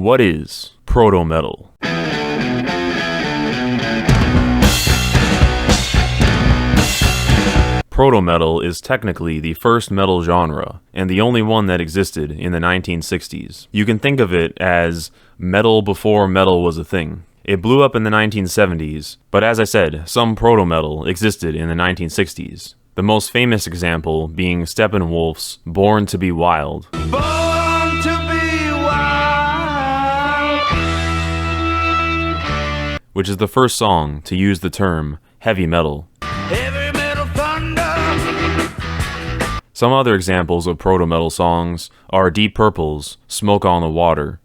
What is Proto Metal? Proto Metal is technically the first metal genre, and the only one that existed in the 1960s. You can think of it as metal before metal was a thing. It blew up in the 1970s, but as I said, some proto metal existed in the 1960s. The most famous example being Steppenwolf's Born to be Wild. Born to be wild, which is the first song to use the term heavy metal. Heavy metal thunder. Some other examples of proto metal songs are Deep Purple's Smoke on the Water,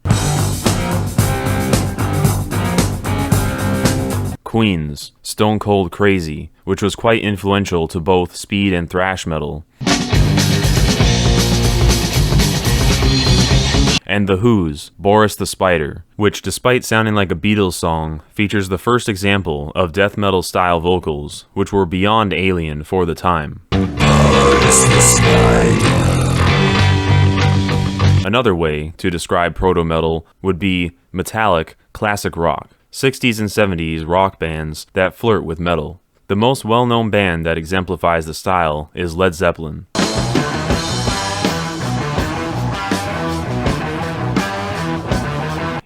Queen's Stone Cold Crazy, which was quite influential to both speed and thrash metal, and The Who's Boris the Spider, which, despite sounding like a Beatles song, features the first example of death metal style vocals, which were beyond alien for the time. Another way to describe proto metal would be metallic classic rock. 60s and 70s rock bands that flirt with metal. The most well-known band that exemplifies the style is Led Zeppelin.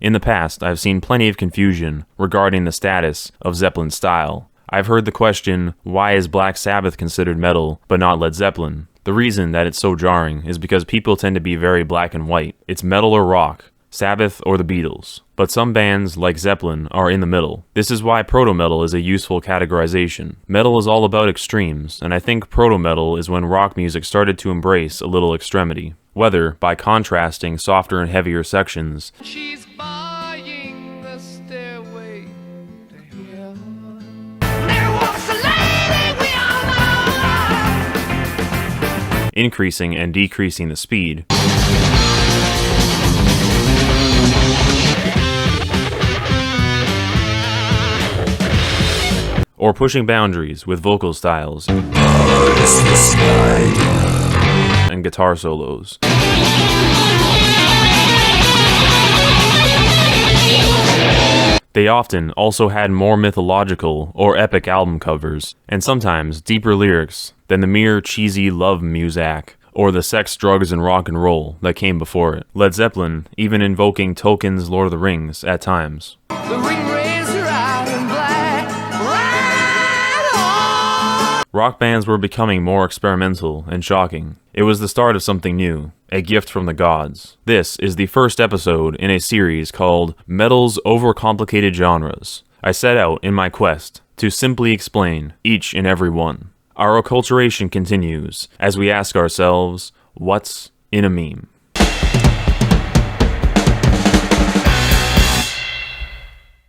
In the past, I've seen plenty of confusion regarding the status of Zeppelin's style. I've heard the question, why is Black Sabbath considered metal but not Led Zeppelin? The reason that it's so jarring is because people tend to be very black and white. It's metal or rock, Sabbath or the Beatles. But some bands, like Zeppelin, are in the middle. This is why proto metal is a useful categorization. Metal is all about extremes, and I think proto metal is when rock music started to embrace a little extremity. Whether by contrasting softer and heavier sections, She's buying the stairway to heaven. There walks a lady we all know. Increasing and decreasing the speed, or pushing boundaries with vocal styles and guitar solos. They often also had more mythological or epic album covers, and sometimes deeper lyrics than the mere cheesy love muzak or the sex, drugs, and rock and roll that came before it. Led Zeppelin even invoking Tolkien's Lord of the Rings at times. Rock bands were becoming more experimental and shocking. It was the start of something new, a gift from the gods. This is the first episode in a series called Metal's Overcomplicated Genres. I set out in my quest to simply explain each and every one. Our acculturation continues as we ask ourselves, what's in a meme?